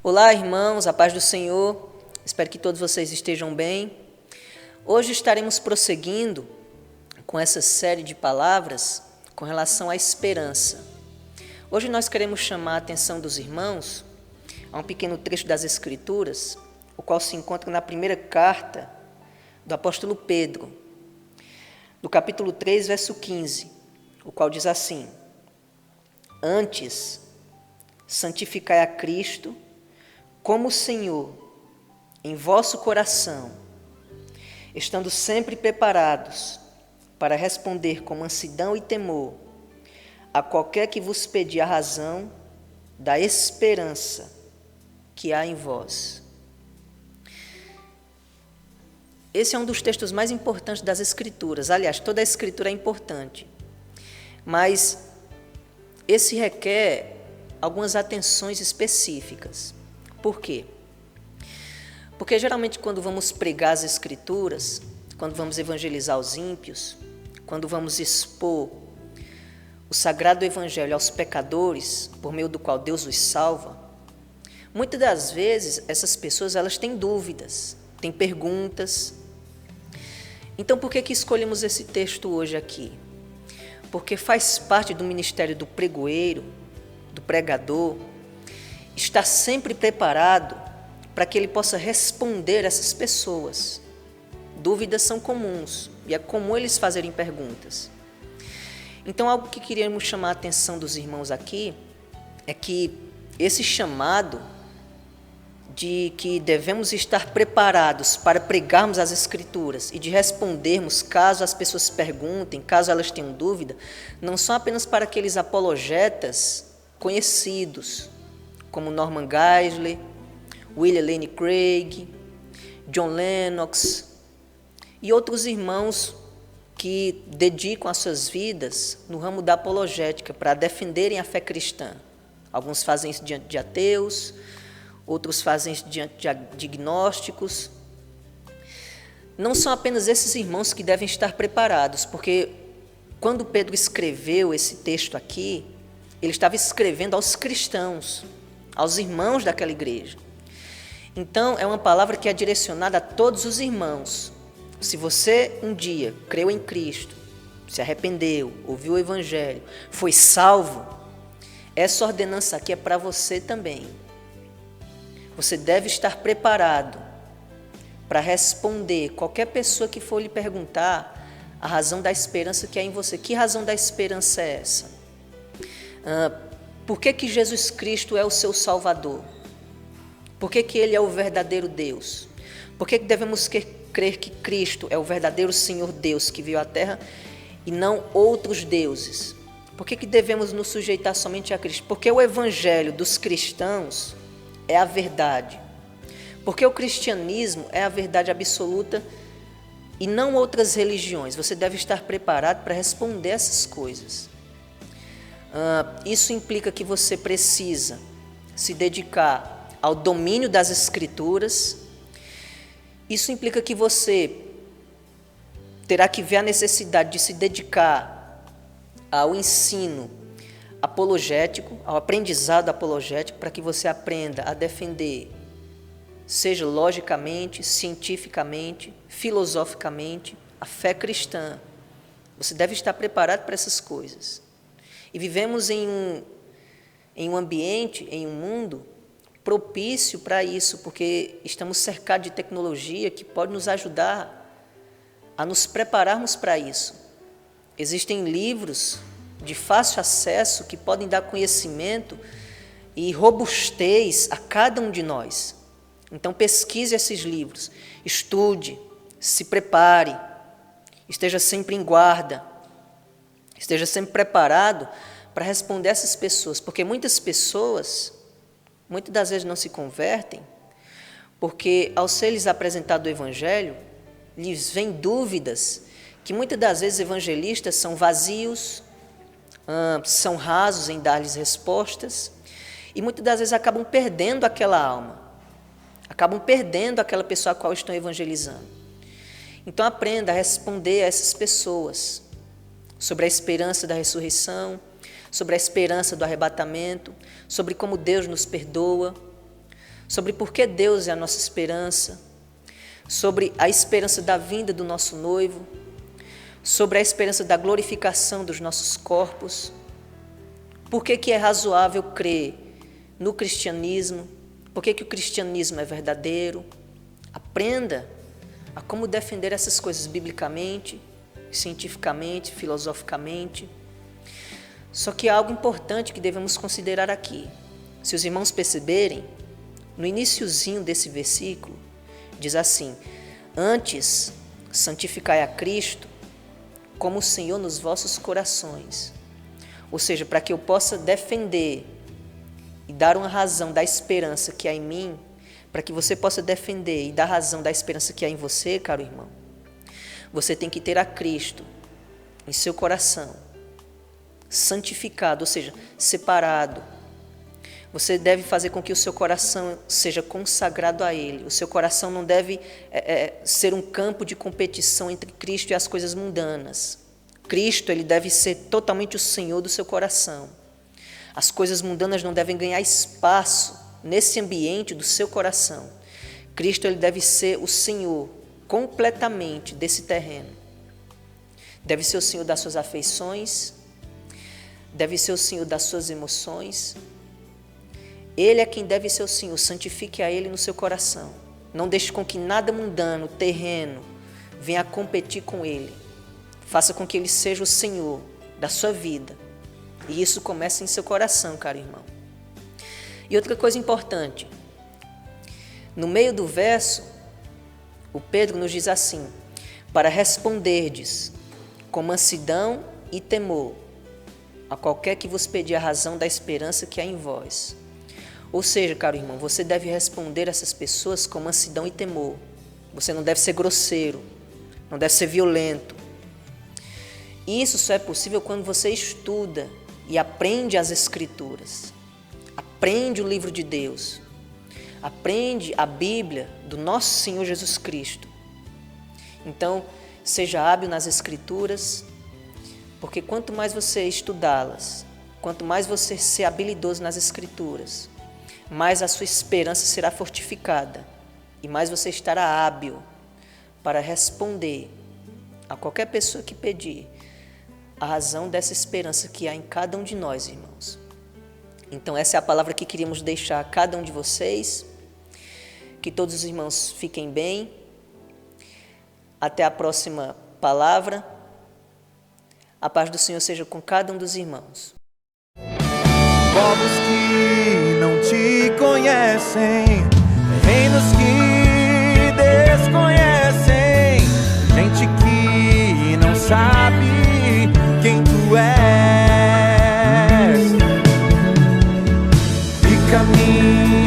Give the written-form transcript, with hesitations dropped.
Olá, irmãos, a paz do Senhor. Espero que todos vocês estejam bem. Hoje estaremos prosseguindo com essa série de palavras com relação à esperança. Hoje nós queremos chamar a atenção dos irmãos a um pequeno trecho das Escrituras, o qual se encontra na primeira carta do apóstolo Pedro, no capítulo 3, verso 15, o qual diz assim: Antes, santificai a Cristo como Senhor em vosso coração, estando sempre preparados para responder com mansidão e temor a qualquer que vos pedir a razão da esperança que há em vós. Esse é um dos textos mais importantes das Escrituras. Aliás, toda a Escritura é importante, mas esse requer algumas atenções específicas. Por quê? Porque geralmente quando vamos pregar as Escrituras, quando vamos evangelizar os ímpios, quando vamos expor o sagrado Evangelho aos pecadores, por meio do qual Deus os salva, muitas das vezes essas pessoas elas têm dúvidas, têm perguntas. Então por que escolhemos esse texto hoje aqui? Porque faz parte do ministério do pregoeiro, do pregador, estar sempre preparado para que ele possa responder essas pessoas. Dúvidas são comuns e é comum eles fazerem perguntas. Então, algo que queríamos chamar a atenção dos irmãos aqui é que esse chamado de que devemos estar preparados para pregarmos as Escrituras e de respondermos caso as pessoas perguntem, caso elas tenham dúvida, não são apenas para aqueles apologetas conhecidos, como Norman Geisler, William Lane Craig, John Lennox e outros irmãos que dedicam as suas vidas no ramo da apologética para defenderem a fé cristã. Alguns fazem isso diante de ateus, outros fazem isso diante de agnósticos. Não são apenas esses irmãos que devem estar preparados, porque quando Pedro escreveu esse texto aqui, ele estava escrevendo aos cristãos, aos irmãos daquela igreja. Então, é uma palavra que é direcionada a todos os irmãos. Se você um dia creu em Cristo, se arrependeu, ouviu o Evangelho, foi salvo, essa ordenança aqui é para você também. Você deve estar preparado para responder qualquer pessoa que for lhe perguntar a razão da esperança que há em você. Que razão da esperança é essa? Por que Jesus Cristo é o seu Salvador? Por que Ele é o verdadeiro Deus? Por que devemos crer que Cristo é o verdadeiro Senhor Deus que veio à Terra e não outros deuses? Por que devemos nos sujeitar somente a Cristo? Porque o Evangelho dos cristãos é a verdade. Porque o cristianismo é a verdade absoluta e não outras religiões. Você deve estar preparado para responder essas coisas. Isso implica que você precisa se dedicar ao domínio das Escrituras. Isso implica que você terá que ver a necessidade de se dedicar ao ensino apologético, ao aprendizado apologético, para que você aprenda a defender, seja logicamente, cientificamente, filosoficamente, a fé cristã. Você deve estar preparado para essas coisas. E vivemos em um ambiente, em um mundo propício para isso, porque estamos cercados de tecnologia que pode nos ajudar a nos prepararmos para isso. Existem livros de fácil acesso que podem dar conhecimento e robustez a cada um de nós. Então pesquise esses livros, estude, se prepare, esteja sempre em guarda, esteja sempre preparado para responder essas pessoas, porque muitas pessoas, muitas das vezes não se convertem, porque ao ser lhes apresentado o Evangelho, lhes vêm dúvidas, que muitas das vezes evangelistas são vazios, são rasos em dar-lhes respostas, e muitas das vezes acabam perdendo aquela alma, acabam perdendo aquela pessoa a qual estão evangelizando. Então aprenda a responder a essas pessoas sobre a esperança da ressurreição, sobre a esperança do arrebatamento, sobre como Deus nos perdoa, sobre por que Deus é a nossa esperança, sobre a esperança da vinda do nosso noivo, sobre a esperança da glorificação dos nossos corpos, por que é razoável crer no cristianismo, por que o cristianismo é verdadeiro. Aprenda a como defender essas coisas biblicamente, cientificamente, filosoficamente. Só que há algo importante que devemos considerar aqui. Se os irmãos perceberem, no iniciozinho desse versículo, diz assim: antes, santificai a Cristo como o Senhor nos vossos corações. Ou seja, para que eu possa defender e dar uma razão da esperança que há em mim, para que você possa defender e dar razão da esperança que há em você, caro irmão, você tem que ter a Cristo em seu coração, santificado, ou seja, separado. Você deve fazer com que o seu coração seja consagrado a Ele. O seu coração não deve ser um campo de competição entre Cristo e as coisas mundanas. Cristo, Ele deve ser totalmente o Senhor do seu coração. As coisas mundanas não devem ganhar espaço nesse ambiente do seu coração. Cristo, Ele deve ser o Senhor completamente desse terreno. Deve ser o Senhor das suas afeições, deve ser o Senhor das suas emoções. Ele é quem deve ser o Senhor. Santifique a Ele no seu coração. Não deixe com que nada mundano, terreno, venha competir com Ele. Faça com que Ele seja o Senhor da sua vida. E isso começa em seu coração, caro irmão. E outra coisa importante. No meio do verso, o Pedro nos diz assim: para responderdes com mansidão e temor a qualquer que vos pedir a razão da esperança que há em vós. Ou seja, caro irmão, você deve responder a essas pessoas com mansidão e temor. Você não deve ser grosseiro, não deve ser violento. Isso só é possível quando você estuda e aprende as Escrituras. Aprende o livro de Deus. Aprende a Bíblia do nosso Senhor Jesus Cristo. Então, seja hábil nas Escrituras, porque quanto mais você estudá-las, quanto mais você ser habilidoso nas Escrituras, mais a sua esperança será fortificada e mais você estará hábil para responder a qualquer pessoa que pedir a razão dessa esperança que há em cada um de nós, irmãos. Então essa é a palavra que queríamos deixar a cada um de vocês. Que todos os irmãos fiquem bem. Até a próxima palavra. A paz do Senhor seja com cada um dos irmãos. Povos que não te conhecem, reinos que desconhecem, gente que não sabe quem tu és, e caminho